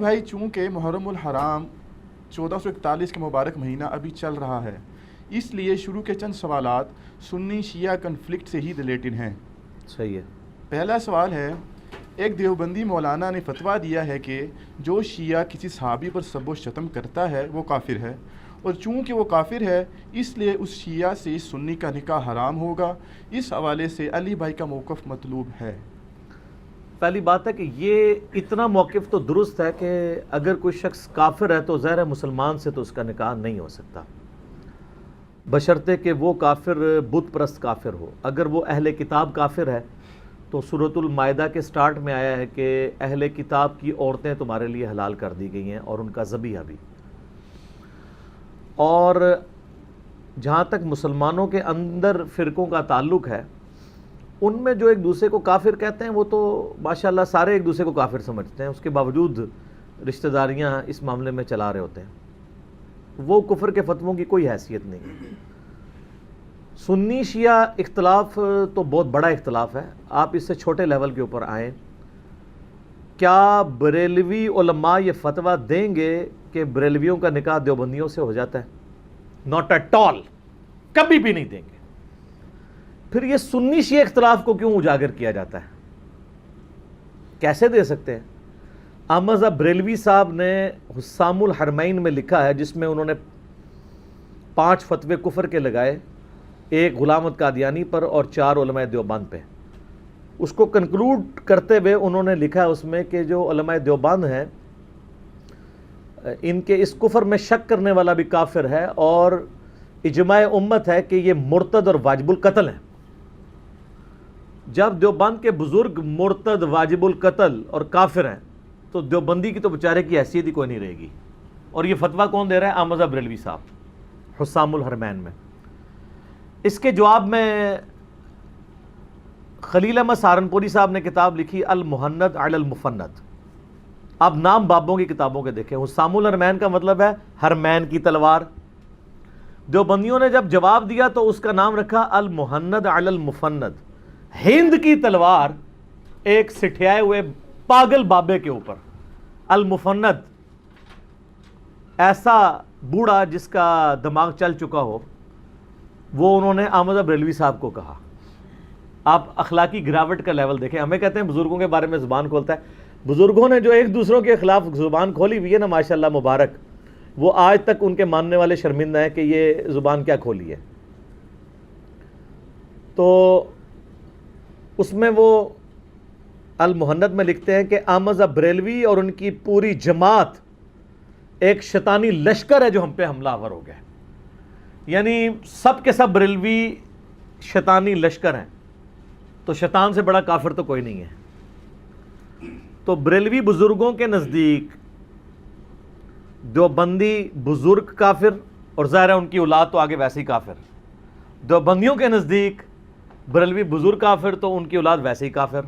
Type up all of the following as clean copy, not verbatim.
بھائی، چونکہ محرم الحرام 1441 کا مبارک مہینہ ابھی چل رہا ہے، اس لیے شروع کے چند سوالات سنی شیعہ کنفلکٹ سے ہی ریلیٹڈ ہیں۔ صحیح ہے۔ پہلا سوال ہے، ایک دیوبندی مولانا نے فتویٰ دیا ہے کہ جو شیعہ کسی صحابی پر سب و شتم کرتا ہے وہ کافر ہے، اور چونکہ وہ کافر ہے اس لیے اس شیعہ سے اس سنی کا نکاح حرام ہوگا۔ اس حوالے سے علی بھائی کا موقف مطلوب ہے۔ پہلی بات ہے کہ یہ اتنا موقف تو درست ہے کہ اگر کوئی شخص کافر ہے تو ظاہر ہے مسلمان سے تو اس کا نکاح نہیں ہو سکتا، بشرطے کہ وہ کافر بت پرست کافر ہو۔ اگر وہ اہل کتاب کافر ہے تو سورۃ المائدہ کے سٹارٹ میں آیا ہے کہ اہل کتاب کی عورتیں تمہارے لیے حلال کر دی گئی ہیں اور ان کا ذبیحہ بھی۔ اور جہاں تک مسلمانوں کے اندر فرقوں کا تعلق ہے، ان میں جو ایک دوسرے کو کافر کہتے ہیں وہ تو ماشاءاللہ سارے ایک دوسرے کو کافر سمجھتے ہیں، اس کے باوجود رشتہ داریاں اس معاملے میں چلا رہے ہوتے ہیں۔ وہ کفر کے فتووں کی کوئی حیثیت نہیں۔ سنی شیعہ اختلاف تو بہت بڑا اختلاف ہے، آپ اس سے چھوٹے لیول کے اوپر آئیں۔ کیا بریلوی علماء یہ فتویٰ دیں گے کہ بریلویوں کا نکاح دیوبندیوں سے ہو جاتا ہے؟ ناٹ ایٹ آل، کبھی بھی نہیں دیں گے۔ پھر یہ سنی شیعہ اختلاف کو کیوں اجاگر کیا جاتا ہے؟ کیسے دے سکتے ہیں؟ احمد بریلوی صاحب نے حسام الحرمین میں لکھا ہے، جس میں انہوں نے 5 فتوے کفر کے لگائے، ایک غلام احمد قادیانی پر اور 4 علماء دیوبند پہ۔ اس کو کنکلوڈ کرتے ہوئے انہوں نے لکھا ہے اس میں کہ جو علماء دیوبند ہیں ان کے اس کفر میں شک کرنے والا بھی کافر ہے، اور اجماع امت ہے کہ یہ مرتد اور واجب القتل ہیں۔ جب دیوبند کے بزرگ مرتد، واجب القتل اور کافر ہیں تو دیوبندی کی تو بیچارے کی حیثیت ہی کوئی نہیں رہے گی۔ اور یہ فتویٰ کون دے رہا ہے؟ احمد بریلوی صاحب، حسام الحرمین میں۔ اس کے جواب میں خلیل احمد سہارنپوری صاحب نے کتاب لکھی المہند علی المفند۔ آپ نام بابوں کی کتابوں کے دیکھیں، حسام الحرمین کا مطلب ہے حرمین کی تلوار۔ دیوبندیوں نے جب جواب دیا تو اس کا نام رکھا المہند علی المفند، ہند کی تلوار ایک سٹھیائے ہوئے پاگل بابے کے اوپر۔ المفند، ایسا بوڑھا جس کا دماغ چل چکا ہو، وہ انہوں نے احمد بریلوی صاحب کو کہا۔ آپ اخلاقی گراوٹ کا لیول دیکھیں۔ ہمیں کہتے ہیں بزرگوں کے بارے میں زبان کھولتا ہے، بزرگوں نے جو ایک دوسروں کے خلاف زبان کھولی ہوئی ہے نا، ماشاءاللہ مبارک، وہ آج تک ان کے ماننے والے شرمندہ ہیں کہ یہ زبان کیا کھولی ہے۔ تو اس میں وہ المہند میں لکھتے ہیں کہ احمد بریلوی اور ان کی پوری جماعت ایک شیطانی لشکر ہے جو ہم پہ حملہ آور ہو گیا۔ یعنی سب کے سب بریلوی شیطانی لشکر ہیں، تو شیطان سے بڑا کافر تو کوئی نہیں ہے۔ تو بریلوی بزرگوں کے نزدیک دیوبندی بزرگ کافر، اور ظاہر ہے ان کی اولاد تو آگے ویسے ہی کافر۔ دیوبندیوں کے نزدیک بریلوی بزرگ کافر تو ان کی اولاد ویسے ہی کافر۔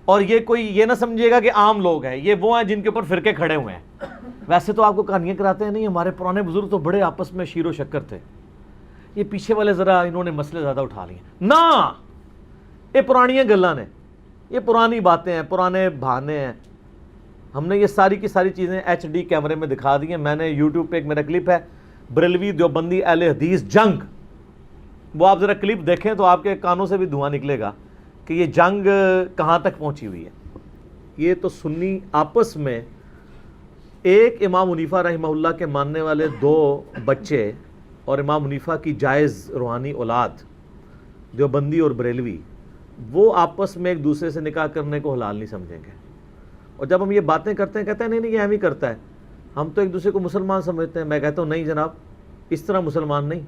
اور یہ کوئی یہ نہ سمجھے گا کہ عام لوگ ہیں، یہ وہ ہیں جن کے اوپر فرقے کھڑے ہوئے ہیں۔ ویسے تو آپ کو کہانیاں کراتے ہیں، نہیں ہمارے پرانے بزرگ تو بڑے آپس میں شیر و شکر تھے، یہ پیچھے والے ذرا انہوں نے مسئلے زیادہ اٹھا لیے۔ نہ، یہ پرانیاں گلاں نے، یہ پرانی باتیں ہیں، پرانے بہانے ہیں۔ ہم نے یہ ساری کی ساری چیزیں ایچ ڈی کیمرے میں دکھا دی ہیں۔ میں نے یوٹیوب پہ ایک میرا کلپ ہے، بریلوی دیوبندی اہل حدیث جنگ، وہ آپ ذرا کلپ دیکھیں تو آپ کے کانوں سے بھی دھواں نکلے گا کہ یہ جنگ کہاں تک پہنچی ہوئی ہے۔ یہ تو سنی آپس میں، ایک امام حنیفہ رحمہ اللہ کے ماننے والے 2 بچے اور امام حنیفہ کی جائز روحانی اولاد دیوبندی اور بریلوی، وہ آپس میں ایک دوسرے سے نکاح کرنے کو حلال نہیں سمجھیں گے۔ اور جب ہم یہ باتیں کرتے ہیں کہتے ہیں نہیں یہ ہم ہی کرتا ہے، ہم تو ایک دوسرے کو مسلمان سمجھتے ہیں۔ میں کہتا ہوں نہیں جناب، اس طرح مسلمان نہیں۔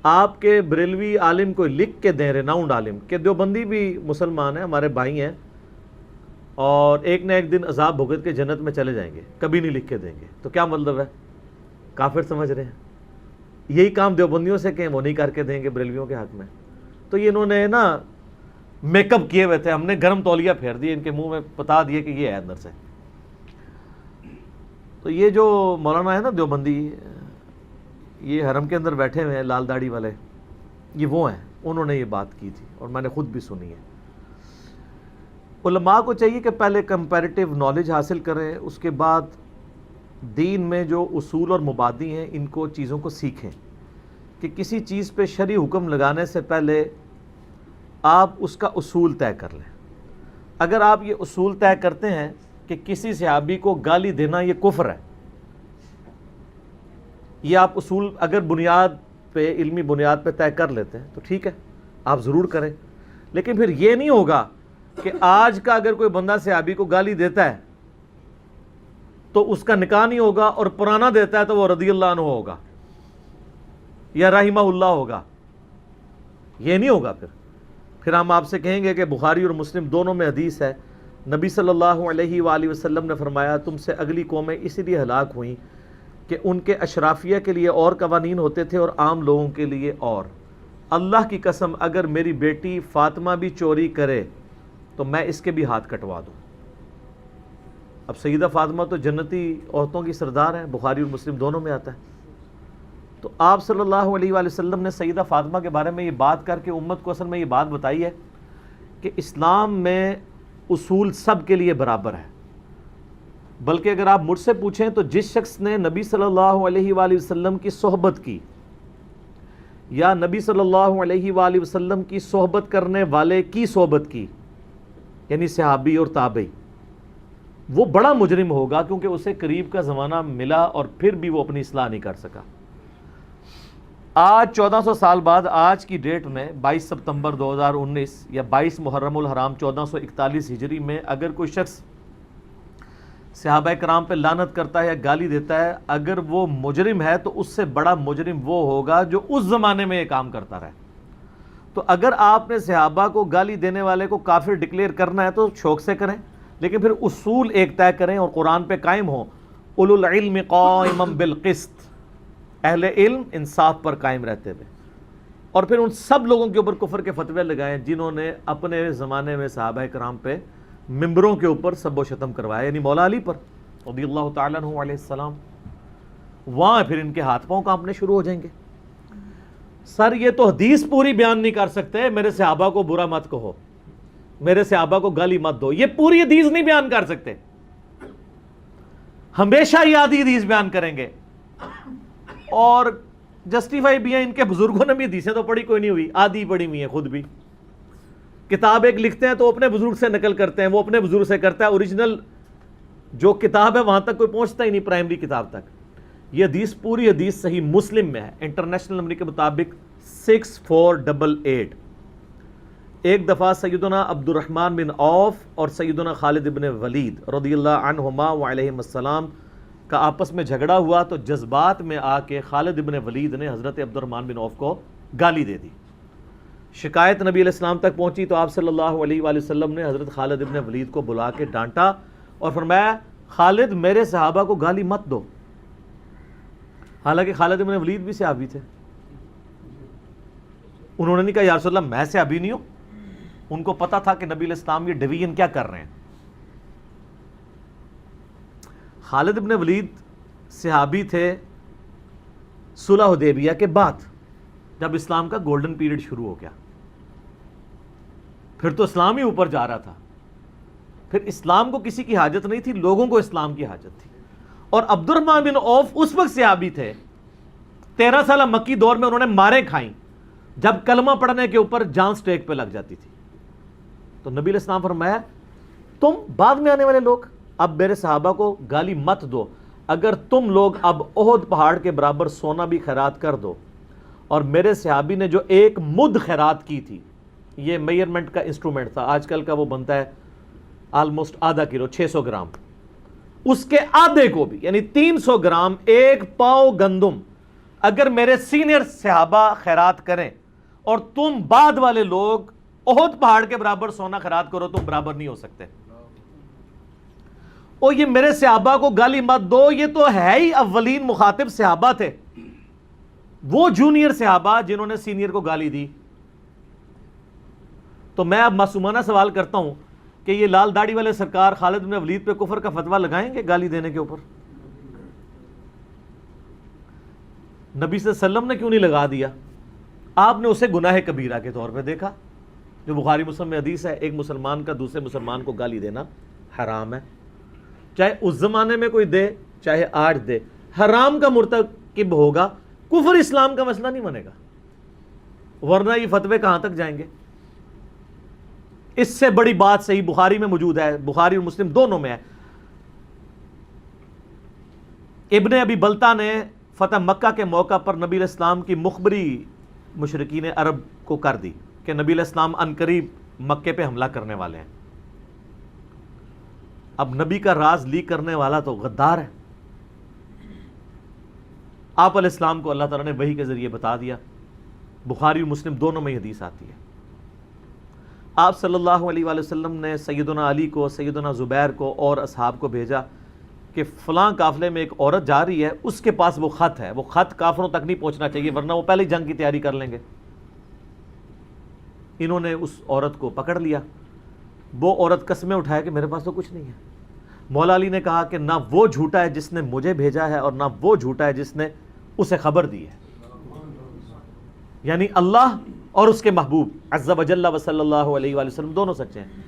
آپ کے بریلوی عالم کو لکھ کے دیں، ریناؤنڈ عالم، کہ دیوبندی بھی مسلمان ہیں، ہمارے بھائی ہیں، اور ایک نہ ایک دن عذاب بھگت کے جنت میں چلے جائیں گے، کبھی نہیں لکھ کے دیں گے، تو کیا مطلب ہے؟ کافر سمجھ رہے ہیں۔ یہی کام دیوبندیوں سے کہ وہ نہیں کر کے دیں گے بریلویوں کے حق میں۔ تو یہ انہوں نے نا میک اپ کیے ہوئے تھے، ہم نے گرم تولیہ پھیر دیے ان کے منہ میں، بتا دیے کہ یہ ہے اندر سے۔ تو یہ جو مولانا ہے نا دیوبندی، یہ حرم کے اندر بیٹھے ہوئے ہیں لال داڑھی والے، یہ وہ ہیں، انہوں نے یہ بات کی تھی اور میں نے خود بھی سنی ہے۔ علماء کو چاہیے کہ پہلے کمپیریٹیو نالج حاصل کریں، اس کے بعد دین میں جو اصول اور مبادی ہیں ان کو چیزوں کو سیکھیں، کہ کسی چیز پہ شرعی حکم لگانے سے پہلے آپ اس کا اصول طے کر لیں۔ اگر آپ یہ اصول طے کرتے ہیں کہ کسی صحابی کو گالی دینا یہ کفر ہے، یہ آپ اصول اگر بنیاد پہ، علمی بنیاد پہ طے کر لیتے ہیں تو ٹھیک ہے، آپ ضرور کریں، لیکن پھر یہ نہیں ہوگا کہ آج کا اگر کوئی بندہ صحابی کو گالی دیتا ہے تو اس کا نکاح نہیں ہوگا، اور پرانا دیتا ہے تو وہ رضی اللہ عنہ ہوگا یا رحمہ اللہ ہوگا، یہ نہیں ہوگا۔ پھر ہم آپ سے کہیں گے کہ بخاری اور مسلم دونوں میں حدیث ہے، نبی صلی اللہ علیہ وآلہ وسلم نے فرمایا تم سے اگلی قومیں اسی لیے ہلاک ہوئیں کہ ان کے اشرافیہ کے لیے اور قوانین ہوتے تھے اور عام لوگوں کے لیے اور۔ اللہ کی قسم اگر میری بیٹی فاطمہ بھی چوری کرے تو میں اس کے بھی ہاتھ کٹوا دوں۔ اب سیدہ فاطمہ تو جنتی عورتوں کی سردار ہیں، بخاری اور مسلم دونوں میں آتا ہے۔ تو آپ صلی اللہ علیہ وآلہ وسلم نے سیدہ فاطمہ کے بارے میں یہ بات کر کے امت کو اصل میں یہ بات بتائی ہے کہ اسلام میں اصول سب کے لیے برابر ہے۔ بلکہ اگر آپ مجھ سے پوچھیں تو جس شخص نے نبی صلی اللہ علیہ وآلہ وسلم کی صحبت کی یا نبی صلی اللہ علیہ وآلہ وسلم کی صحبت کرنے والے کی صحبت کی، یعنی صحابی اور تابعی، وہ بڑا مجرم ہوگا، کیونکہ اسے قریب کا زمانہ ملا اور پھر بھی وہ اپنی اصلاح نہیں کر سکا۔ آج 1400 سال بعد آج کی ڈیٹ میں 22 ستمبر 2019 یا 22 محرم الحرام 1441 ہجری میں اگر کوئی شخص صحابہ کرام پہ لعنت کرتا ہے یا گالی دیتا ہے، اگر وہ مجرم ہے تو اس سے بڑا مجرم وہ ہوگا جو اس زمانے میں یہ کام کرتا رہے۔ تو اگر آپ نے صحابہ کو گالی دینے والے کو کافر ڈکلیئر کرنا ہے تو شوق سے کریں، لیکن پھر اصول ایک طے کریں اور قرآن پہ قائم ہوں۔ اولو العلم قائما بالقسط، اہل علم انصاف پر قائم رہتے ہوئے، اور پھر ان سب لوگوں کے اوپر کفر کے فتوے لگائیں جنہوں نے اپنے زمانے میں صحابہ کرام پہ ممبروں کے اوپر سب و شتم کروایا، یعنی مولا علی پر رضی اللہ تعالیٰ عنہ علیہ السلام۔ وہاں پھر ان کے ہاتھ پاؤں کانپنے شروع ہو جائیں گے۔ سر یہ تو حدیث پوری بیان نہیں کر سکتے، میرے صحابہ کو برا مت کہو، میرے صحابہ کو گالی مت دو، یہ پوری حدیث نہیں بیان کر سکتے، ہمیشہ یہ آدھی حدیث بیان کریں گے، اور جسٹیفائی بھی ہیں، ان کے بزرگوں نے بھی حدیثیں تو پڑھی کوئی نہیں ہوئی، آدھی پڑھی ہوئی ہیں خود بھی۔ کتاب ایک لکھتے ہیں تو اپنے بزرگ سے نقل کرتے ہیں، وہ اپنے بزرگ سے کرتا ہے، اوریجنل جو کتاب ہے وہاں تک کوئی پہنچتا ہی نہیں، پرائمری کتاب تک۔ یہ حدیث پوری حدیث صحیح مسلم میں ہے، انٹرنیشنل نمبر کے مطابق 6488۔ ایک دفعہ سیدنا عبد الرحمن بن عوف اور سیدنا خالد بن ولید رضی اللہ عنہما وعلیہم السلام کا آپس میں جھگڑا ہوا، تو جذبات میں آ کے خالد بن ولید نے حضرت عبد الرحمن بن عوف کو گالی دے دی۔ شکایت نبی علیہ السلام تک پہنچی تو آپ صلی اللہ علیہ وآلہ وسلم نے حضرت خالد بن ولید کو بلا کے ڈانٹا اور فرمایا خالد میرے صحابہ کو گالی مت دو، حالانکہ خالد بن ولید بھی صحابی تھے۔ انہوں نے نہیں کہا یا رسول اللہ میں صحابی نہیں ہوں، ان کو پتا تھا کہ نبی علیہ السلام یہ ڈویژن کیا کر رہے ہیں۔ خالد بن ولید صحابی تھے صلح حدیبیہ کے بعد، جب اسلام کا گولڈن پیریڈ شروع ہو گیا، پھر تو اسلام ہی اوپر جا رہا تھا، پھر اسلام کو کسی کی حاجت نہیں تھی، لوگوں کو اسلام کی حاجت تھی۔ اور عبد الرحمن بن عوف اس وقت صحابی تھے، 13 سالہ مکی دور میں انہوں نے ماریں کھائیں، جب کلمہ پڑھنے کے اوپر جان سٹیک پہ لگ جاتی تھی۔ تو نبی علیہ السلام فرمایا تم بعد میں آنے والے لوگ اب میرے صحابہ کو گالی مت دو، اگر تم لوگ اب احد پہاڑ کے برابر سونا بھی خیرات کر دو، اور میرے صحابی نے جو ایک مد خیرات کی تھی، یہ میئرمنٹ کا انسٹرومنٹ تھا، آج کل کا وہ بنتا ہے آلموسٹ آدھا کلو 600 گرام، اس کے آدھے کو بھی یعنی 300 گرام ایک پاؤ گندم اگر میرے سینئر صحابہ خیرات کریں اور تم بعد والے لوگ احد پہاڑ کے برابر سونا خیرات کرو، تم برابر نہیں ہو سکتے۔ اور یہ میرے صحابہ کو گالی مت دو، یہ تو ہے ہی اولین مخاطب صحابہ تھے، وہ جونیئر صحابہ جنہوں نے سینئر کو گالی دی۔ تو میں اب معصومانہ سوال کرتا ہوں کہ یہ لال داڑھی والے سرکار خالد بن ولید پہ کفر کا فتویٰ لگائیں گے گالی دینے کے اوپر؟ نبی صلی اللہ علیہ وسلم نے کیوں نہیں لگا دیا؟ آپ نے اسے گناہ کبیرہ کے طور پہ دیکھا، جو بخاری مسلم میں حدیث ہے، ایک مسلمان کا دوسرے مسلمان کو گالی دینا حرام ہے، چاہے اس زمانے میں کوئی دے چاہے آج دے، حرام کا مرتکب ہوگا، کفر اسلام کا مسئلہ نہیں بنے گا، ورنہ یہ فتوے کہاں تک جائیں گے؟ اس سے بڑی بات صحیح بخاری میں موجود ہے، بخاری اور مسلم دونوں میں ہے۔ ابن ابی بلتا نے فتح مکہ کے موقع پر نبی علیہ السلام کی مخبری مشرکین عرب کو کر دی کہ نبی علیہ السلام عنقریب مکے پہ حملہ کرنے والے ہیں۔ اب نبی کا راز لیک کرنے والا تو غدار ہے۔ آپ علیہ السلام کو اللہ تعالیٰ نے وحی کے ذریعے بتا دیا، بخاری اور مسلم دونوں میں یہ حدیث آتی ہے۔ آپ صلی اللہ علیہ وآلہ وسلم نے سیدنا علی کو، سیدنا زبیر کو اور اصحاب کو بھیجا کہ فلاں قافلے میں ایک عورت جا رہی ہے، اس کے پاس وہ خط ہے، وہ خط کافروں تک نہیں پہنچنا چاہیے ورنہ وہ پہلے جنگ کی تیاری کر لیں گے۔ انہوں نے اس عورت کو پکڑ لیا، وہ عورت قسمیں اٹھائے کہ میرے پاس تو کچھ نہیں ہے۔ مولا علی نے کہا کہ نہ وہ جھوٹا ہے جس نے مجھے بھیجا ہے اور نہ وہ جھوٹا ہے جس نے اسے خبر دی ہے، یعنی اللہ اور اس کے محبوب عز و جل و صلی اللہ علیہ وآلہ وسلم دونوں سچے ہیں۔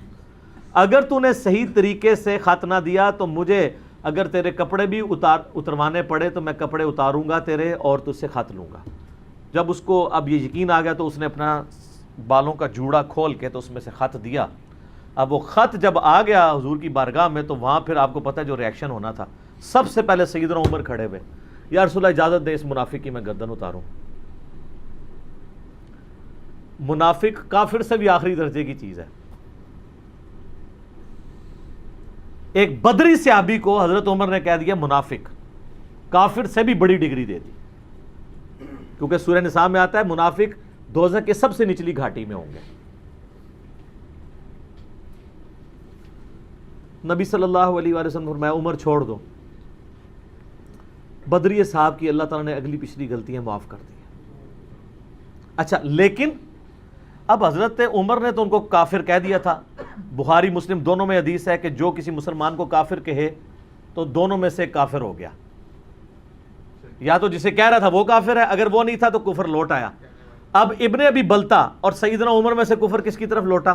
اگر تو نے صحیح طریقے سے خط نہ دیا تو مجھے اگر تیرے کپڑے بھی اتروانے پڑے تو میں کپڑے اتاروں گا تیرے اور تجھ سے خط لوں گا۔ جب اس کو اب یہ یقین آ گیا تو اس نے اپنا بالوں کا جوڑا کھول کے تو اس میں سے خط دیا۔ اب وہ خط جب آ گیا حضور کی بارگاہ میں تو وہاں پھر آپ کو پتہ ہے جو ریاکشن ہونا تھا، سب سے پہلے سیدنا عمر کھڑے ہوئے، یا رسول اللہ اجازت دے اس منافق کی میں گردن اتاروں۔ منافق کافر سے بھی آخری درجے کی چیز ہے۔ ایک بدری صحابی کو حضرت عمر نے کہہ دیا منافق، کافر سے بھی بڑی ڈگری دے دی، کیونکہ سورہ نساء میں آتا ہے منافق دوزخ کے سب سے نچلی گھاٹی میں ہوں گے۔ نبی صلی اللہ علیہ وآلہ وسلم نے فرمایا عمر چھوڑ دو۔ بدری صاحب کی اللہ تعالیٰ نے اگلی پچھلی غلطیاں معاف کر دی۔ اچھا، لیکن اب حضرت عمر نے تو ان کو کافر کہہ دیا تھا۔ بخاری مسلم دونوں میں حدیث ہے کہ جو کسی مسلمان کو کافر کہے تو دونوں میں سے کافر ہو گیا، یا تو جسے کہہ رہا تھا وہ کافر ہے، اگر وہ نہیں تھا تو کفر لوٹ آیا۔ اب ابن ابی بلتا اور سیدنا عمر میں سے کفر کس کی طرف لوٹا؟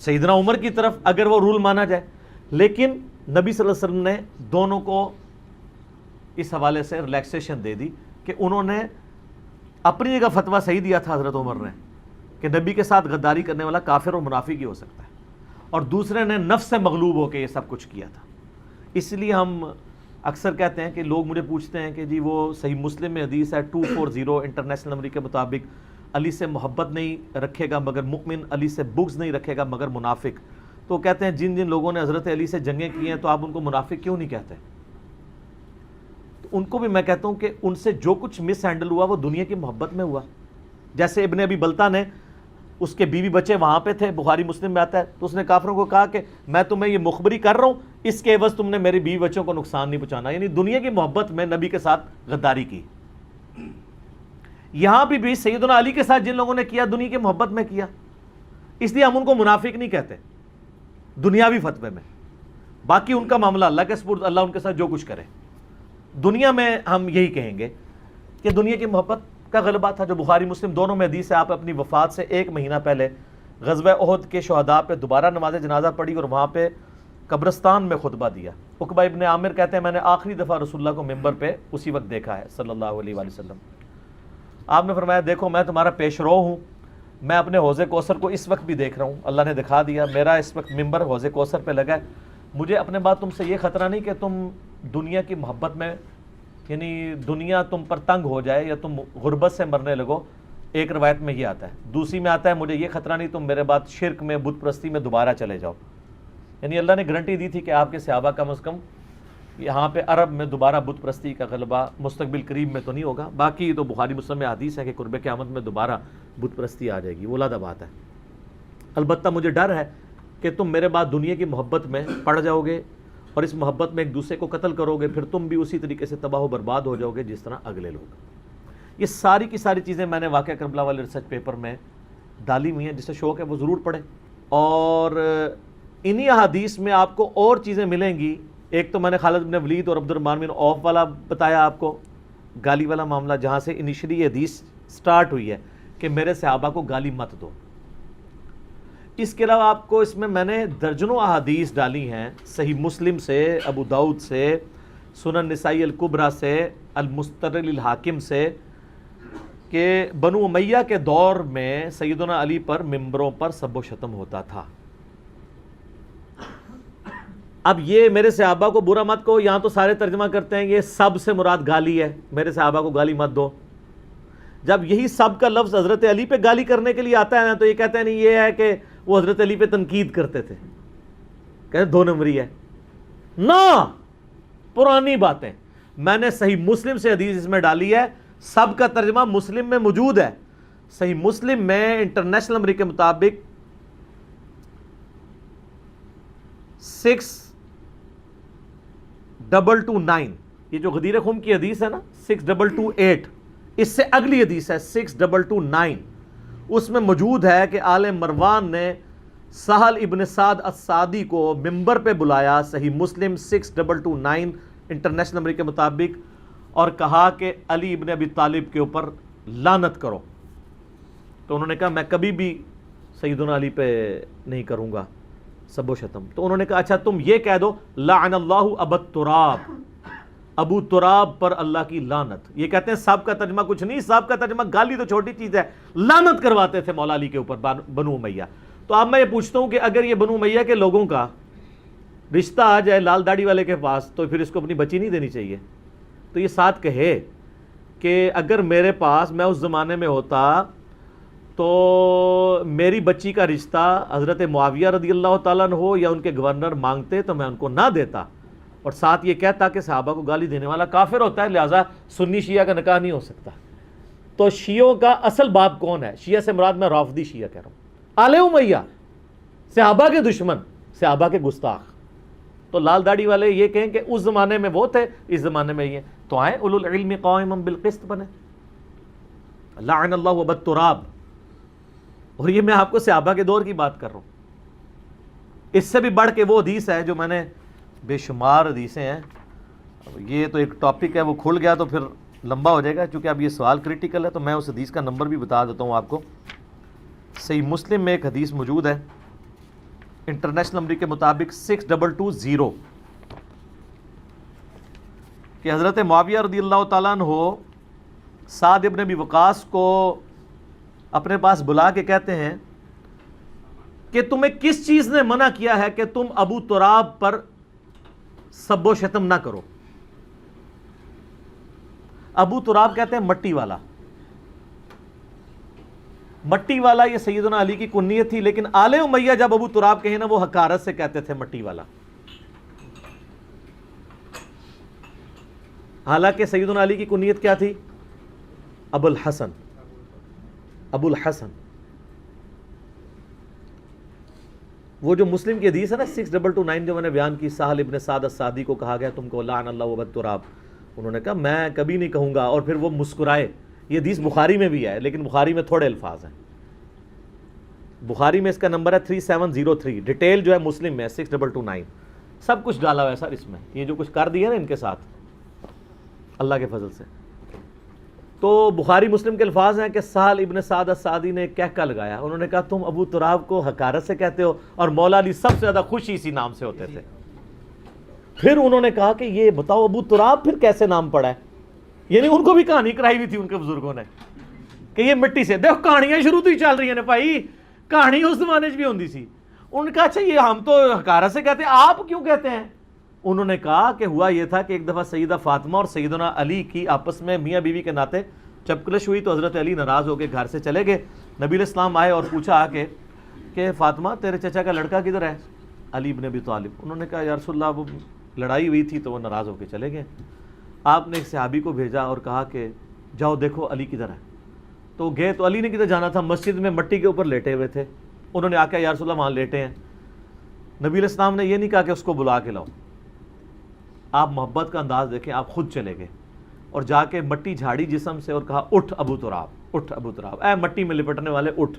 سیدنا عمر کی طرف، اگر وہ رول مانا جائے۔ لیکن نبی صلی اللہ علیہ وسلم نے دونوں کو اس حوالے سے ریلیکسیشن دے دی کہ انہوں نے اپنی جگہ فتویٰ صحیح دیا تھا حضرت عمر نے کہ نبی کے ساتھ غداری کرنے والا کافر اور منافق ہی ہو سکتا ہے، اور دوسرے نے نفس سے مغلوب ہو کے یہ سب کچھ کیا تھا۔ اس لیے ہم اکثر کہتے ہیں کہ لوگ مجھے پوچھتے ہیں کہ جی وہ صحیح مسلم میں حدیث ہے 240 انٹرنیشنل نمبر کے مطابق، علی سے محبت نہیں رکھے گا مگر مؤمن، علی سے بغض نہیں رکھے گا مگر منافق۔ تو کہتے ہیں جن جن لوگوں نے حضرت علی سے جنگیں کی ہیں تو آپ ان کو منافق کیوں نہیں کہتے؟ تو ان کو بھی میں کہتا ہوں کہ ان سے جو کچھ مس ہینڈل ہوا وہ دنیا کی محبت میں ہوا۔ جیسے ابن ابی بلتا نے، اس کے بیوی بچے وہاں پہ تھے، بخاری مسلم میں آتا ہے، تو اس نے کافروں کو کہا کہ میں تمہیں یہ مخبری کر رہا ہوں، اس کے عوض تم نے میری بیوی بچوں کو نقصان نہیں پہنچانا، یعنی دنیا کی محبت میں نبی کے ساتھ غداری کی۔ یہاں بھی سیدنا علی کے ساتھ جن لوگوں نے کیا دنیا کی محبت میں کیا، اس لیے ہم ان کو منافق نہیں کہتے دنیاوی فتوے میں۔ باقی ان کا معاملہ اللہ کے سپرد، اللہ ان کے ساتھ جو کچھ کرے۔ دنیا میں ہم یہی کہیں گے کہ دنیا کی محبت کا غلبہ تھا، جو بخاری مسلم دونوں میں حدیث ہے۔ آپ اپنی وفات سے 1 مہینہ پہلے غزوہ احد کے شہداء پہ دوبارہ نماز جنازہ پڑھی اور وہاں پہ قبرستان میں خطبہ دیا۔ عقبہ ابن عامر کہتے ہیں میں نے آخری دفعہ رسول اللہ کو ممبر پہ اسی وقت دیکھا ہے صلی اللہ علیہ وآلہ وسلم۔ آپ نے فرمایا دیکھو میں تمہارا پیش رو ہوں، میں اپنے حوض کوثر کو اس وقت بھی دیکھ رہا ہوں، اللہ نے دکھا دیا، میرا اس وقت ممبر حوض کوثر پہ لگا ہے۔ مجھے اپنے بعد تم سے یہ خطرہ نہیں کہ تم دنیا کی محبت میں، یعنی دنیا تم پر تنگ ہو جائے یا تم غربت سے مرنے لگو، ایک روایت میں یہ آتا ہے۔ دوسری میں آتا ہے مجھے یہ خطرہ نہیں تم میرے بعد شرک میں، بت پرستی میں دوبارہ چلے جاؤ۔ یعنی اللہ نے گارنٹی دی تھی کہ آپ کے صحابہ کم از کم یہاں پہ عرب میں دوبارہ بت پرستی کا غلبہ مستقبل قریب میں تو نہیں ہوگا۔ باقی تو بخاری مسلم میں حدیث ہے کہ قرب قیامت میں دوبارہ بت پرستی آ جائے گی، وہ علیحدہ بات ہے۔ البتہ مجھے ڈر ہے کہ تم میرے بعد دنیا کی محبت میں پڑ جاؤ گے اور اس محبت میں ایک دوسرے کو قتل کرو گے، پھر تم بھی اسی طریقے سے تباہ و برباد ہو جاؤ گے جس طرح اگلے لوگ۔ یہ ساری کی ساری چیزیں میں نے واقعہ کربلا والے ریسرچ پیپر میں ڈالی ہوئی ہیں، جسے شوق ہے وہ ضرور پڑھیں۔ اور انہی احادیث میں آپ کو اور چیزیں ملیں گی۔ ایک تو میں نے خالد بن ولید اور عبد الرحمن بن عوف والا بتایا آپ کو، گالی والا معاملہ، جہاں سے انیشلی حدیث سٹارٹ ہوئی ہے کہ میرے صحابہ کو گالی مت دو۔ اس کے علاوہ آپ کو اس میں نے درجنوں احادیث ڈالی ہیں، صحیح مسلم سے، ابو داؤد سے، سنن نسائی الکبریٰ سے، المستدرک الحاکم سے، کہ بنو امیہ کے دور میں سیدنا علی پر ممبروں پر سب و شتم ہوتا تھا۔ اب یہ میرے صحابہ کو برا مت کہو، یہاں تو سارے ترجمہ کرتے ہیں یہ سب سے مراد گالی ہے، میرے صحابہ کو گالی مت دو۔ جب یہی سب کا لفظ حضرت علی پہ گالی کرنے کے لیے آتا ہے نا، تو یہ کہتے ہیں نہیں، یہ ہے کہ وہ حضرت علی پہ تنقید کرتے تھے، کہتے دو نمبری ہے نا، پرانی باتیں۔ میں نے صحیح مسلم سے حدیث اس میں ڈالی ہے، سب کا ترجمہ مسلم میں موجود ہے۔ صحیح مسلم میں انٹرنیشنل نمبر کے مطابق 6229، یہ جو غدیر خم کی حدیث ہے نا 6228، اس سے اگلی حدیث ہے 6229، اس میں موجود ہے کہ آل مروان نے سہل ابن سعد السعدی کو ممبر پہ بلایا، صحیح مسلم 6229 انٹرنیشنل نمبر کے مطابق، اور کہا کہ علی ابن ابی طالب کے اوپر لعنت کرو۔ تو انہوں نے کہا میں کبھی بھی سیدنا علی پہ نہیں کروں گا سب و شتم۔ تو انہوں نے کہا اچھا تم یہ کہہ دو لعن اللہ ابو تراب، ابو تراب پر اللہ کی لعنت۔ یہ کہتے ہیں سب کا ترجمہ کچھ نہیں، سب کا ترجمہ گالی تو چھوٹی چیز ہے، لعنت کرواتے تھے مولا علی کے اوپر بنو امیہ۔ تو اب میں یہ پوچھتا ہوں کہ اگر یہ بنو امیہ کے لوگوں کا رشتہ آ جائے لال داڑھی والے کے پاس، تو پھر اس کو اپنی بچی نہیں دینی چاہیے؟ تو یہ ساتھ کہے کہ اگر میرے پاس، میں اس زمانے میں ہوتا تو میری بچی کا رشتہ حضرت معاویہ رضی اللہ تعالیٰ عنہ ہو یا ان کے گورنر مانگتے تو میں ان کو نہ دیتا، اور ساتھ یہ کہتا کہ صحابہ کو گالی دینے والا کافر ہوتا ہے، لہٰذا سنی شیعہ کا نکاح نہیں ہو سکتا۔ تو شیعوں کا اصل باپ کون ہے؟ شیعہ سے مراد میں رافضی شیعہ کہہ رہا ہوں، آل امیہ، صحابہ کے دشمن، صحابہ کے گستاخ۔ تو لال داڑھی والے یہ کہیں کہ اس زمانے میں وہ تھے، اس زمانے میں یہ، تو آئیں اولو العلم قائما بالقسط بنے، لعن اللہ ابا تراب۔ اور یہ میں آپ کو صحابہ کے دور کی بات کر رہا ہوں۔ اس سے بھی بڑھ کے وہ حدیث ہے جو میں نے، بے شمار حدیثیں ہیں، یہ تو ایک ٹاپک ہے، وہ کھل گیا تو پھر لمبا ہو جائے گا، چونکہ اب یہ سوال کریٹیکل ہے تو میں اس حدیث کا نمبر بھی بتا دیتا ہوں آپ کو۔ صحیح مسلم میں ایک حدیث موجود ہے انٹرنیشنل نمبر کے مطابق 6220، کہ حضرت معاویہ رضی اللہ تعالیٰ عنہ سعد ابن ابی وقاص کو اپنے پاس بلا کے کہتے ہیں کہ تمہیں کس چیز نے منع کیا ہے کہ تم ابو تراب پر سب و شتم نہ کرو؟ ابو تراب کہتے ہیں مٹی والا، مٹی والا یہ سیدنا علی کی کنیت تھی، لیکن آل امیہ جب ابو تراب کہیں نا وہ حقارت سے کہتے تھے مٹی والا، حالانکہ سیدنا علی کی کنیت کیا تھی؟ ابو الحسن، ابو الحسن۔ وہ جو مسلم کی حدیث ہے نا 6229 جو میں نے بیان کی، سہل ابن سعد السعدی کو کہا گیا تم کو لعن اللہ ابا تراب، انہوں نے کہا میں کبھی نہیں کہوں گا، اور پھر وہ مسکرائے۔ یہ حدیث بخاری میں بھی ہے، لیکن بخاری میں تھوڑے الفاظ ہیں، بخاری میں اس کا نمبر ہے 3703، ڈیٹیل جو ہے مسلم میں 6229، سب کچھ ڈالا ہوا ہے سر اس میں، یہ جو کچھ کر دیا نا ان کے ساتھ اللہ کے فضل سے۔ تو بخاری مسلم کے الفاظ ہیں کہ سہل ابن سعد السعدی نے کہکا لگایا، انہوں نے کہا تم ابو تراب کو حقارت سے کہتے ہو، اور مولا علی سب سے زیادہ خوش اسی نام سے ہوتے تھے۔ پھر انہوں نے کہا کہ یہ بتاؤ ابو تراب پھر کیسے نام پڑا ہے؟ یعنی ان کو بھی کہانی کرائی ہوئی تھی ان کے بزرگوں نے کہ یہ مٹی سے، دیکھو کہانیاں شروع تو ہی چل رہی ہیں نا بھائی، کہانی اس زمانے بھی ہوندی سی۔ انہوں نے کہا اچھا یہ ہم تو حقارت سے کہتے ہیں، آپ کیوں کہتے ہیں؟ انہوں نے کہا کہ ہوا یہ تھا کہ ایک دفعہ سیدہ فاطمہ اور سیدنا علی کی آپس میں میاں بیوی کے ناطے جب کلش ہوئی، تو حضرت علی ناراض ہو کے گھر سے چلے گئے۔ نبی علیہ السلام آئے اور پوچھا کہ فاطمہ تیرے چچا کا لڑکا کدھر ہے؟ علی بن ابی طالب۔ انہوں نے کہا یا رسول اللہ وہ لڑائی ہوئی تھی تو وہ ناراض ہو کے چلے گئے۔ آپ نے ایک صحابی کو بھیجا اور کہا کہ جاؤ دیکھو علی کدھر ہے۔ تو گئے تو علی نے کدھر جانا تھا، مسجد میں مٹی کے اوپر لیٹے ہوئے تھے۔ انہوں نے آ کے یا رسول اللہ وہاں لیٹے ہیں۔ نبی علیہ السلام نے یہ نہیں کہا کہ اس کو بلا کے لاؤ، آپ محبت کا انداز دیکھیں، آپ خود چلے گئے اور جا کے مٹی جھاڑی جسم سے اور کہا اٹھ ابو تراب، اٹھ ابو تراب، اے مٹی میں لپٹنے والے اٹھ۔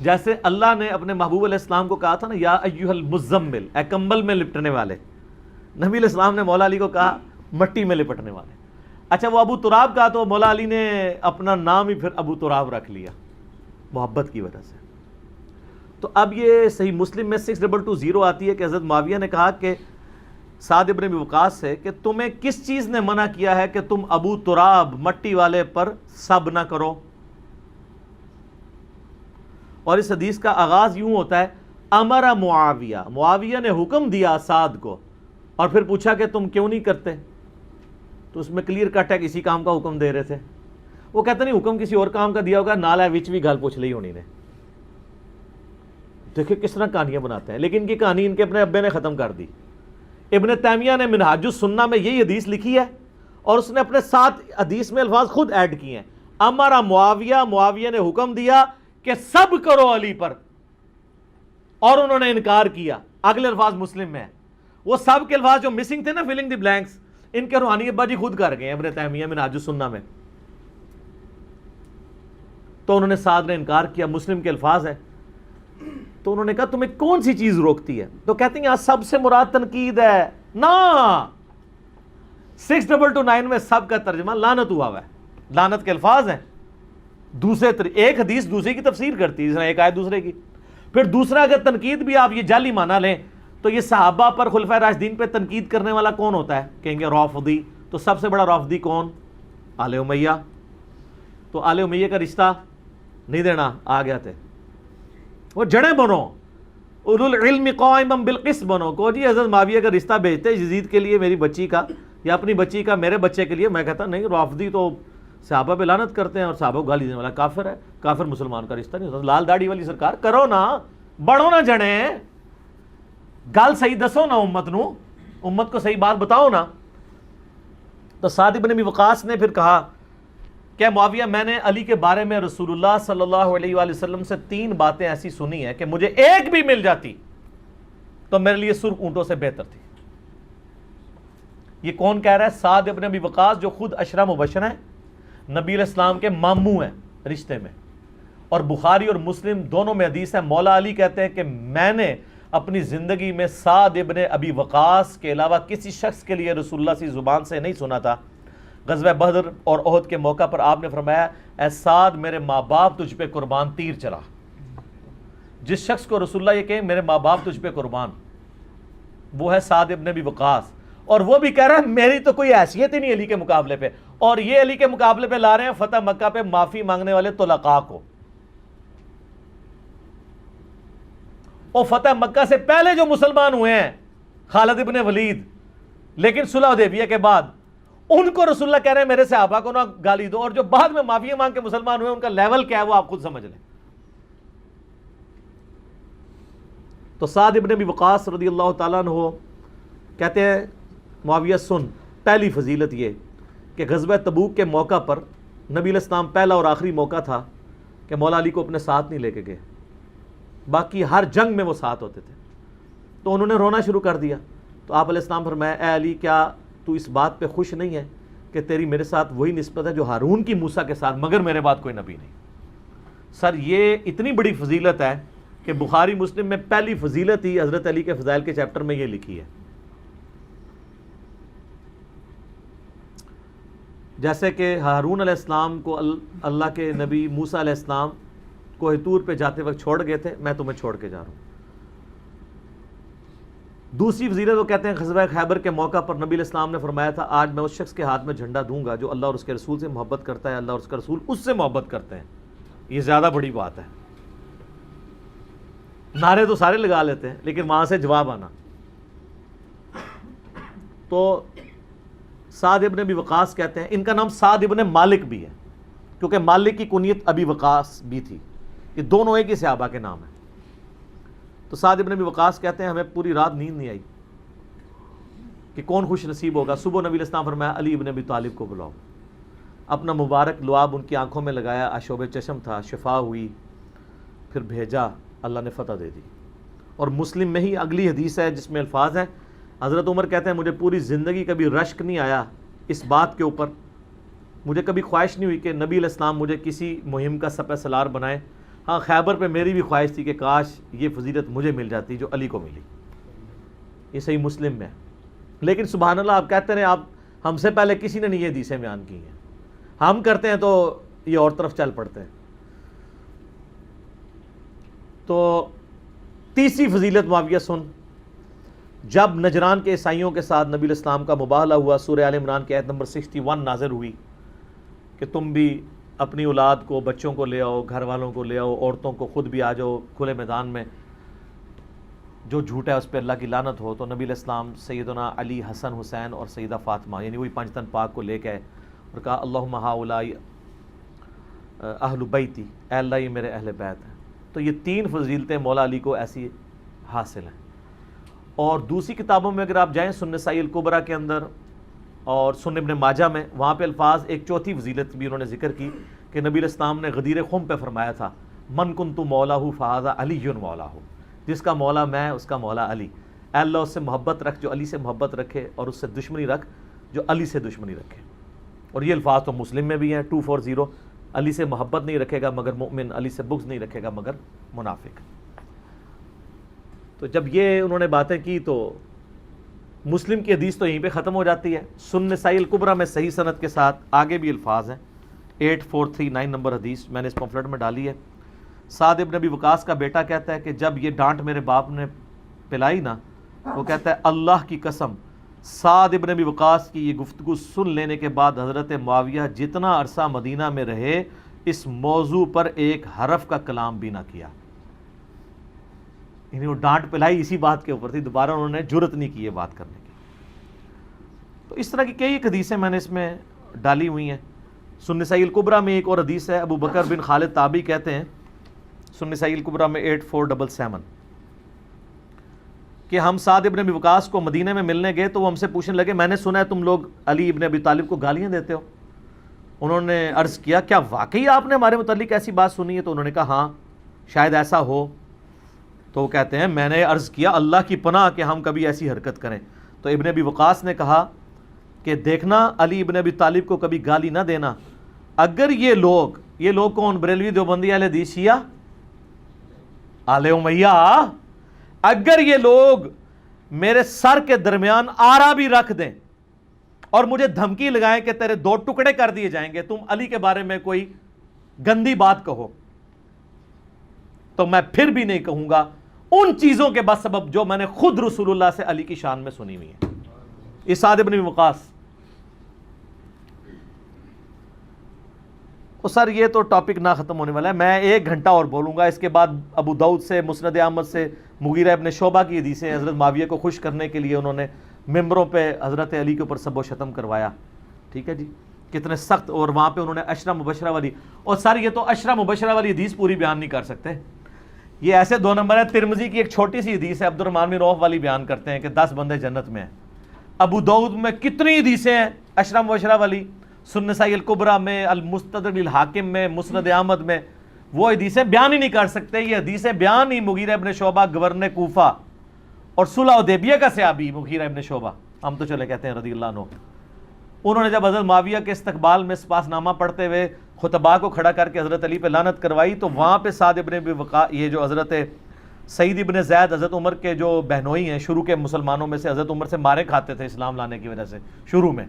جیسے اللہ نے اپنے محبوب علیہ السلام کو کہا تھا نا یا ایھا المزمل، اے کمبل میں لپٹنے والے، نبی علیہ السلام نے مولا علی کو کہا مٹی میں لپٹنے والے۔ اچھا وہ ابو تراب کہا تو مولا علی نے اپنا نام ہی پھر ابو تراب رکھ لیا محبت کی وجہ سے۔ تو اب یہ صحیح مسلم میں 6220 آتی ہے کہ حضرت معاویہ نے کہا کہ سعد ابن ابی وقاص سے کہ تمہیں کس چیز نے منع کیا ہے کہ تم ابو تراب مٹی والے پر سب نہ کرو. اور اس حدیث کا آغاز یوں ہوتا ہے امر معاویہ، معاویہ نے حکم دیا سعد کو، اور پھر پوچھا کہ تم کیوں نہیں کرتے؟ تو اس میں کلیئر کٹ ہے کسی کام کا حکم دے رہے تھے. وہ کہتے نہیں حکم کسی اور کام کا دیا ہوگا، نالا وچ بھی گل پوچھ لی ہونی نے. دیکھیں کس طرح کہانیاں بناتے ہیں، لیکن ان کی کہانی ان کے اپنے ابے نے ختم کر دی. ابن تیمیہ نے منہاج السنہ میں یہی حدیث لکھی ہے، اور اس نے اپنے ساتھ حدیث میں الفاظ خود ایڈ کیے ہیں. امر معاویہ، معاویہ نے حکم دیا کہ سب کرو علی پر، اور انہوں نے انکار کیا. اگلے الفاظ مسلم میں ہے. وہ سب کے الفاظ جو مسنگ تھے نا، فلنگ دی بلینکس، ان کے روحانی ابا جی خود کر گئے ہیں ابن تیمیہ منہاج السنہ میں. تو انہوں نے سعد نے انکار کیا. مسلم کے الفاظ ہیں. تو انہوں نے کہا تمہیں کون سی چیز روکتی ہے؟ تو کہتے ہیں یہاں سب سے مراد تنقید ہے نا. 6229 میں سب کا ترجمہ لعنت ہوا ہے. لعنت کے الفاظ ہیں. ایک حدیث دوسرے کی تفسیر کرتی ہے، جس ایک آیت دوسرے کی. پھر دوسرا اگر تنقید بھی آپ یہ جعلی مانا لیں تو یہ صحابہ پر خلفائے راشدین پہ تنقید کرنے والا کون ہوتا ہے؟ کہیں گے رافضی. تو سب سے بڑا رافضی کون؟ آل امیہ. تو آل امیہ کا رشتہ نہیں دینا آ گیا تھے. وہ جڑیں بنو، اولو العلم قائما بالقسط بنو. کو جی حضرت معاویہ کا رشتہ بھیجتے یزید کے لیے میری بچی کا، یا اپنی بچی کا میرے بچے کے لیے. میں کہتا نہیں، رافضی تو صحابہ پہ لعنت کرتے ہیں اور صحابہ کو گالی دینے والا کافر ہے. کافر مسلمان کا رشتہ نہیں ہوتا. لال داڑھی والی سرکار کرو نا، بڑھو نا جڑیں، گل صحیح دسو نا امت نو، امت کو صحیح بات بتاؤ نا. تو سعد ابن ابی وقاص نے پھر کہا کہ معاویہ، میں نے علی کے بارے میں رسول اللہ صلی اللہ علیہ وآلہ وسلم سے 3 باتیں ایسی سنی ہیں کہ مجھے ایک بھی مل جاتی تو میرے لیے سرخ اونٹوں سے بہتر تھی. یہ کون کہہ رہا ہے؟ سعد ابن ابی وقاص، جو خود عشرہ مبشرہ ہیں، نبی علیہ السلام کے ماموں ہیں رشتے میں. اور بخاری اور مسلم دونوں میں حدیث ہے، مولا علی کہتے ہیں کہ میں نے اپنی زندگی میں سعد ابن ابی وقاص کے علاوہ کسی شخص کے لیے رسول اللہ کی زبان سے نہیں سنا تھا. غزوہ بدر اور احد کے موقع پر آپ نے فرمایا، اے سعد میرے ماں باپ تجھ پہ قربان، تیر چلا. جس شخص کو رسول اللہ یہ کہیں میرے ماں باپ تجھ پہ قربان، وہ ہے سعد ابن ابی وقاص. اور وہ بھی کہہ رہا ہے میری تو کوئی حیثیت ہی نہیں علی کے مقابلے پہ. اور یہ علی کے مقابلے پہ لا رہے ہیں فتح مکہ پہ معافی مانگنے والے طلقاء کو. اور فتح مکہ سے پہلے جو مسلمان ہوئے ہیں، خالد ابن ولید، لیکن صلح حدیبیہ کے بعد، ان کو رسول اللہ کہہ رہے ہیں میرے صحابہ کو نہ گالی دو. اور جو بعد میں معافی مانگ کے مسلمان ہوئے ان کا لیول کیا ہے وہ آپ خود سمجھ لیں. تو سعد ابن ابی وقاص رضی اللہ تعالیٰ عنہ کہتے ہیں معاویہ سن، پہلی فضیلت یہ کہ غزوہ تبوک کے موقع پر نبی علیہ السلام پہلا اور آخری موقع تھا کہ مولا علی کو اپنے ساتھ نہیں لے کے گئے. باقی ہر جنگ میں وہ ساتھ ہوتے تھے. تو انہوں نے رونا شروع کر دیا. تو آپ علیہ السلام فرمایا، اے علی کیا تو اس بات پہ خوش نہیں ہے کہ تیری میرے ساتھ وہی نسبت ہے جو ہارون کی موسیٰ کے ساتھ، مگر میرے بعد کوئی نبی نہیں. سر یہ اتنی بڑی فضیلت ہے کہ بخاری مسلم میں پہلی فضیلت ہی حضرت علی کے فضائل کے چیپٹر میں یہ لکھی ہے. جیسے کہ ہارون علیہ السلام کو اللہ کے نبی موسیٰ علیہ السلام کوہ طور پہ جاتے وقت چھوڑ گئے تھے، میں تمہیں چھوڑ کے جا رہا ہوں. دوسری فضیلت وہ کہتے ہیں غزوہ خیبر کے موقع پر نبی علیہ السلام نے فرمایا تھا، آج میں اس شخص کے ہاتھ میں جھنڈا دوں گا جو اللہ اور اس کے رسول سے محبت کرتا ہے، اللہ اور اس کا رسول اس سے محبت کرتے ہیں. یہ زیادہ بڑی بات ہے. نعرے تو سارے لگا لیتے ہیں لیکن وہاں سے جواب آنا. تو سعد ابن ابی وقاص کہتے ہیں، ان کا نام سعد ابن مالک بھی ہے کیونکہ مالک کی کنیت ابی وقاص بھی تھی. یہ دونوں ایک ہی صحابہ کے نام ہیں. تو سعد ابن ابی وقاص کہتے ہیں ہمیں پوری رات نیند نہیں آئی کہ کون خوش نصیب ہوگا. صبح نبی علیہ السلام فرمایا علی ابن ابی طالب کو بلاؤ. اپنا مبارک لعاب ان کی آنکھوں میں لگایا، آشوب چشم تھا، شفا ہوئی، پھر بھیجا، اللہ نے فتح دے دی. اور مسلم میں ہی اگلی حدیث ہے جس میں الفاظ ہیں، حضرت عمر کہتے ہیں مجھے پوری زندگی کبھی رشک نہیں آیا اس بات کے اوپر، مجھے کبھی خواہش نہیں ہوئی کہ نبی علیہ السلام مجھے کسی مہم کا سپہ سالار بنائے. ہاں خیبر پہ میری بھی خواہش تھی کہ کاش یہ فضیلت مجھے مل جاتی جو علی کو ملی. یہ صحیح مسلم میں ہے. لیکن سبحان اللہ آپ کہتے ہیں آپ ہم سے پہلے کسی نے نہیں یہ حدیثیں بیان کی ہیں، ہم کرتے ہیں تو یہ اور طرف چل پڑتے ہیں. تو تیسری فضیلت معاویہ سن، جب نجران کے عیسائیوں کے ساتھ نبی الاسلام کا مباہلہ ہوا، سورہ آل عمران کی آیت نمبر 61 نازل ہوئی کہ تم بھی اپنی اولاد کو، بچوں کو لے آؤ، گھر والوں کو لے آؤ، عورتوں کو، خود بھی آ جاؤ کھلے میدان میں، جو جھوٹا ہے اس پہ اللہ کی لعنت ہو۔ تو نبی علیہ السلام سیدنا علی، حسن، حسین اور سیدہ فاطمہ یعنی وہی پنج تن پاک کو لے کے آئے اور کہا اللہم ہؤلاء اہل بیتی، اے اللہ یہ میرے اہل بیت ہیں۔ تو یہ تین فضیلتیں مولا علی کو ایسی حاصل ہیں۔ اور دوسری کتابوں میں اگر آپ جائیں، سنن نسائی الکبریٰ کے اندر اور سنن ابن ماجہ میں، وہاں پہ الفاظ ایک چوتھی فضیلت بھی انہوں نے ذکر کی کہ نبی علیہ السلام نے غدیر خم پہ فرمایا تھا من کنت مولاہ فہذا علی مولاہ، جس کا مولا میں اس کا مولا علی۔ اے اللہ اس سے محبت رکھ جو علی سے محبت رکھے، اور اس سے دشمنی رکھ جو علی سے دشمنی رکھے۔ اور یہ الفاظ تو مسلم میں بھی ہیں 240، علی سے محبت نہیں رکھے گا مگر مؤمن، علی سے بغض نہیں رکھے گا مگر منافق۔ تو جب یہ انہوں نے باتیں کی تو مسلم کی حدیث تو یہیں پہ ختم ہو جاتی ہے۔ سنن نسائی الکبریٰ میں صحیح سند کے ساتھ آگے بھی الفاظ ہیں، 8439 نمبر حدیث میں نے اس پمفلٹ میں ڈالی ہے۔ سعد ابن ابی وقاص کا بیٹا کہتا ہے کہ جب یہ ڈانٹ میرے باپ نے پلائی نا، وہ کہتا ہے اللہ کی قسم سعد ابن ابی وقاص کی یہ گفتگو سن لینے کے بعد حضرت معاویہ جتنا عرصہ مدینہ میں رہے اس موضوع پر ایک حرف کا کلام بھی نہ کیا۔ یعنی وہ ڈانٹ پلائی اسی بات کے اوپر تھی، دوبارہ انہوں نے جرت نہیں کی یہ بات کرنے کی۔ تو اس طرح کی کئی حدیثیں میں نے اس میں ڈالی ہوئی ہیں۔ سنن نسائی الکبریٰ میں ایک اور حدیث ہے، ابو بکر بن خالد تابعی کہتے ہیں سنن نسائی الکبریٰ میں 8477 کہ ہم سعد ابن ابی وقاص کو مدینہ میں ملنے گئے تو وہ ہم سے پوچھنے لگے میں نے سنا ہے تم لوگ علی ابن ابی طالب کو گالیاں دیتے ہو۔ انہوں نے عرض کیا کیا واقعی آپ نے ہمارے متعلق ایسی بات سنی ہے؟ تو انہوں نے کہا ہاں شاید ایسا ہو۔ تو وہ کہتے ہیں میں نے عرض کیا اللہ کی پناہ کہ ہم کبھی ایسی حرکت کریں۔ تو ابن ابی وقاص نے کہا کہ دیکھنا علی ابن ابی طالب کو کبھی گالی نہ دینا، اگر یہ لوگ کون؟ بریلوی، دیوبندی، اہل حدیث، شیعہ، آل امیہ، اگر یہ لوگ میرے سر کے درمیان آرا بھی رکھ دیں اور مجھے دھمکی لگائیں کہ تیرے 2 ٹکڑے کر دیے جائیں گے تم علی کے بارے میں کوئی گندی بات کہو، تو میں پھر بھی نہیں کہوں گا ان چیزوں کے بسبب جو میں نے خود رسول اللہ سے علی کی شان میں سنی ہوئی ہے۔ یہ سعد ابن ابی وقاص۔ سر یہ تو ٹاپک نہ ختم ہونے والا ہے، میں 1 گھنٹہ اور بولوں گا۔ اس کے بعد ابو داؤد سے، مسند احمد سے، مغیرہ ابن شعبہ کی حدیثیں، حضرت معاویہ کو خوش کرنے کے لیے انہوں نے ممبروں پہ حضرت علی کے اوپر سب و شتم کروایا۔ ٹھیک ہے جی، کتنے سخت، اور وہاں پہ انہوں نے عشرہ مبشرہ والی، اور سر یہ تو عشرہ مبشرہ والی حدیث پوری بیان نہیں کر سکتے، یہ ایسے 2 نمبر ہے۔ ترمذی کی ایک چھوٹی سی حدیث ہے، عبد الرحمن بن عوف والی بیان کرتے ہیں کہ 10 بندے جنت میں ہیں۔ ابو داؤد میں کتنی حدیثیں ہیں عشرہ مبشرہ والی، سنن نسائی الکبریٰ میں، المستدرک للحاکم میں، مسند احمد میں، وہ حدیثیں بیان ہی نہیں کر سکتے۔ یہ حدیثیں بیان ہی مغیرہ ابن شعبہ گورنر کوفہ اور صلح حدیبیہ کا صحابی مغیرہ ابن شعبہ، ہم تو چلے کہتے ہیں رضی اللہ عنہ، انہوں نے جب حضرت معاویہ کے استقبال میں سپاس نامہ پڑھتے ہوئے خطباء کو کھڑا کر کے حضرت علی پہ لعنت کروائی، تو وہاں پہ سعد ابن ابی وقاص، یہ جو حضرت سعید ابن زید حضرت عمر کے جو بہنوئی ہیں، شروع کے مسلمانوں میں سے، حضرت عمر سے مارے کھاتے تھے اسلام لانے کی وجہ سے شروع میں،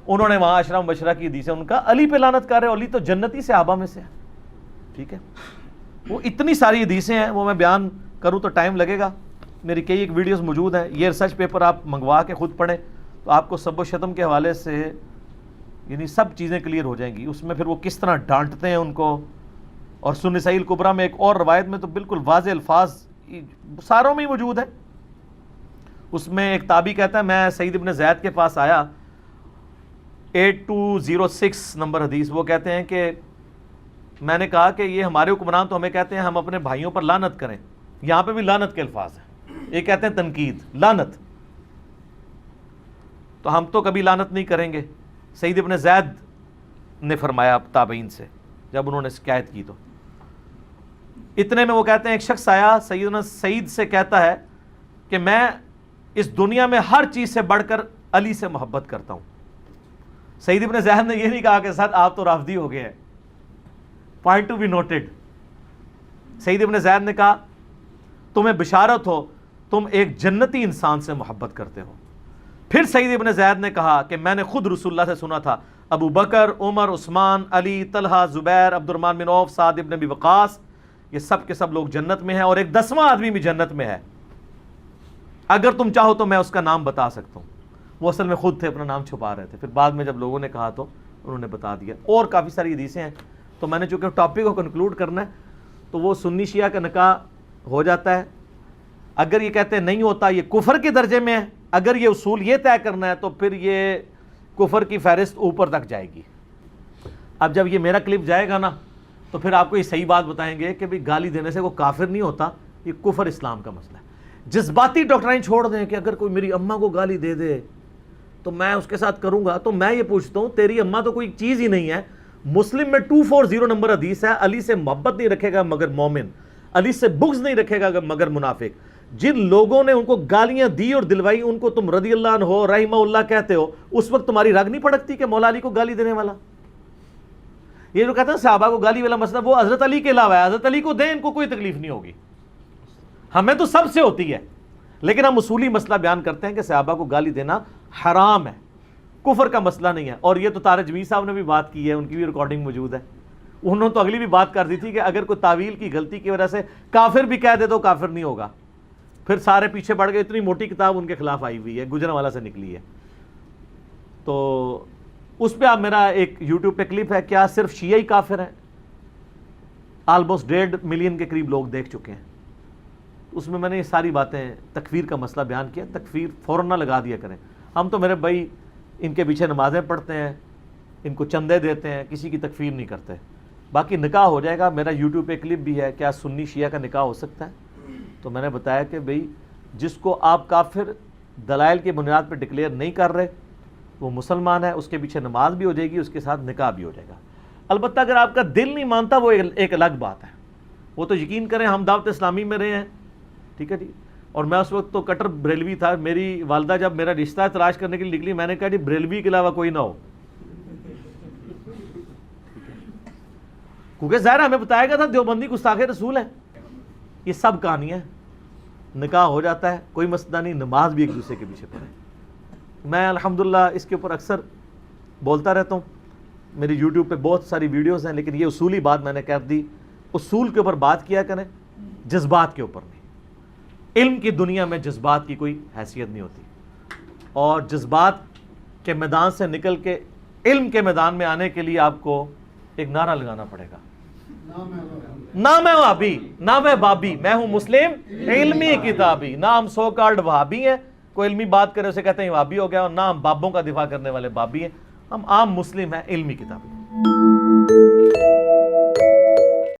انہوں نے وہاں عشرہ مبشرہ کی حدیث ہے، ان کا علی پہ لعنت کر رہے، علی تو جنتی صحابہ میں سے ہے۔ ٹھیک ہے، وہ اتنی ساری حدیثیں ہیں، وہ میں بیان کروں تو ٹائم لگے گا۔ میری کئی ایک ویڈیوز موجود ہیں، یہ ریسرچ پیپر آپ منگوا کے خود پڑھیں تو آپ کو سب و شتم کے حوالے سے یعنی سب چیزیں کلیئر ہو جائیں گی، اس میں پھر وہ کس طرح ڈانٹتے ہیں ان کو۔ اور سنن نسائی الکبریٰ میں ایک اور روایت میں تو بالکل واضح الفاظ ساروں میں ہی موجود ہیں، اس میں ایک تابعی کہتا ہے میں سعید ابن زید کے پاس آیا، 8206 نمبر حدیث، وہ کہتے ہیں کہ میں نے کہا کہ یہ ہمارے حکمران تو ہمیں کہتے ہیں ہم اپنے بھائیوں پر لعنت کریں، یہاں پہ بھی لعنت کے الفاظ ہیں، یہ کہتے ہیں تنقید، لعنت، تو ہم تو کبھی لعنت نہیں کریں گے۔ سعید ابن زید نے فرمایا تابعین سے جب انہوں نے شکایت کی، تو اتنے میں وہ کہتے ہیں ایک شخص آیا سیدنا سعید سے کہتا ہے کہ میں اس دنیا میں ہر چیز سے بڑھ کر علی سے محبت کرتا ہوں۔ سعید ابن زید نے یہ نہیں کہا کہ سر آپ تو رافضی ہو گئے ہیں، پوائنٹ ٹو بی نوٹڈ۔ سعید ابن زید نے کہا تمہیں بشارت ہو تم ایک جنتی انسان سے محبت کرتے ہو۔ پھر سعید ابن زید نے کہا کہ میں نے خود رسول اللہ سے سنا تھا ابو بکر، عمر، عثمان، علی، طلحہ، زبیر، عبد الرحمن بن عوف، سعد ابن ابی وقاص، یہ سب کے سب لوگ جنت میں ہیں اور ایک 10واں آدمی بھی جنت میں ہے. اگر تم چاہو تو میں اس کا نام بتا سکتا ہوں. وہ اصل میں خود تھے اپنا نام چھپا رہے تھے, پھر بعد میں جب لوگوں نے کہا تو انہوں نے بتا دیا. اور کافی ساری حدیثیں ہیں, تو میں نے چونکہ ٹاپک کو کنکلوڈ کرنا ہے, تو وہ سنی شیعہ کا نکاح ہو جاتا ہے. اگر یہ کہتے ہیں نہیں ہوتا, یہ کفر کے درجے میں ہے. اگر یہ اصول یہ طے کرنا ہے تو پھر یہ کفر کی فہرست اوپر تک جائے گی. اب جب یہ میرا کلپ جائے گا نا تو پھر آپ کو یہ صحیح بات بتائیں گے کہ بھئی گالی دینے سے وہ کافر نہیں ہوتا, یہ کفر اسلام کا مسئلہ ہے. جذباتی ڈاکٹرائن چھوڑ دیں کہ اگر کوئی میری اماں کو گالی دے دے تو میں اس کے ساتھ کروں گا. تو میں یہ پوچھتا ہوں, تیری اماں تو کوئی چیز ہی نہیں ہے. مسلم میں 240 نمبر حدیث ہے, علی سے محبت نہیں رکھے گا مگر مومن, علی سے بغض نہیں رکھے گا مگر منافق. جن لوگوں نے ان کو گالیاں دی اور دلوائی ان کو تم رضی اللہ عنہ رحمہ اللہ کہتے ہو, اس وقت تمہاری رگ نہیں پھڑکتی کہ مولا علی کو گالی دینے والا؟ یہ جو کہتے ہیں صحابہ کو گالی والا مسئلہ, وہ حضرت علی کے علاوہ ہے. حضرت علی کو دیں, ان کو کوئی تکلیف نہیں ہوگی, ہمیں تو سب سے ہوتی ہے. لیکن ہم اصولی مسئلہ بیان کرتے ہیں کہ صحابہ کو گالی دینا حرام ہے, کفر کا مسئلہ نہیں ہے. اور یہ تو طارق جمیل صاحب نے بھی بات کی ہے, ان کی بھی ریکارڈنگ موجود ہے. انہوں نے تو اگلی بھی بات کر دی تھی کہ اگر کوئی تعویل کی غلطی کی وجہ سے کافر بھی کہہ دے تو کافر نہیں ہوگا. پھر سارے پیچھے پڑ گئے, اتنی موٹی کتاب ان کے خلاف آئی ہوئی ہے, گجرانوالہ سے نکلی ہے. تو اس پہ آپ میرا ایک یوٹیوب پہ کلپ ہے, کیا صرف شیعہ ہی کافر ہیں, آلموسٹ 1.5 ملین کے قریب لوگ دیکھ چکے ہیں. اس میں نے یہ ساری باتیں تکفیر کا مسئلہ بیان کیا. تکفیر فوراً نہ لگا دیا کریں. ہم تو میرے بھائی ان کے پیچھے نمازیں پڑھتے ہیں, ان کو چندے دیتے ہیں, کسی کی تکفیر نہیں کرتے. باقی نکاح ہو جائے گا. میرا یوٹیوب پہ کلپ بھی ہے, کیا سنی شیعہ کا نکاح ہو سکتا ہے. تو میں نے بتایا کہ بھئی جس کو آپ کافر دلائل کی بنیاد پہ ڈکلیئر نہیں کر رہے وہ مسلمان ہے, اس کے پیچھے نماز بھی ہو جائے گی, اس کے ساتھ نکاح بھی ہو جائے گا. البتہ اگر آپ کا دل نہیں مانتا وہ ایک الگ بات ہے. وہ تو یقین کریں ہم دعوت اسلامی میں رہے ہیں, ٹھیک ہے جی, اور میں اس وقت تو کٹر بریلوی تھا. میری والدہ جب میرا رشتہ تلاش کرنے کے لیے نکلی, میں نے کہا جی بریلوی کے علاوہ کوئی نہ ہو, کیونکہ ظاہر ہمیں بتایا گیا تھا دیوبندی گستاخ رسول ہے. یہ سب کہانیاں, نکاح ہو جاتا ہے, کوئی مسئلہ نہیں, نماز بھی ایک دوسرے کے پیچھے پڑھے. میں الحمدللہ اس کے اوپر اکثر بولتا رہتا ہوں, میری یوٹیوب پہ بہت ساری ویڈیوز ہیں, لیکن یہ اصولی بات میں نے کہہ دی, اصول کے اوپر بات کیا کریں, جذبات کے اوپر نہیں. علم کی دنیا میں جذبات کی کوئی حیثیت نہیں ہوتی, اور جذبات کے میدان سے نکل کے علم کے میدان میں آنے کے لیے آپ کو ایک نعرہ لگانا پڑے گا, نہ میں وہابی نہ میں بابی, میں ہوں مسلم علمی کتابی. نہ ہم سو کالڈ وہابی ہیں, کوئی علمی بات کرے اسے کہتے ہیں وہابی ہو گیا, اور نہ ہم بابوں کا دفاع کرنے والے بابی ہیں. ہم عام مسلم ہیں, علمی کتابی.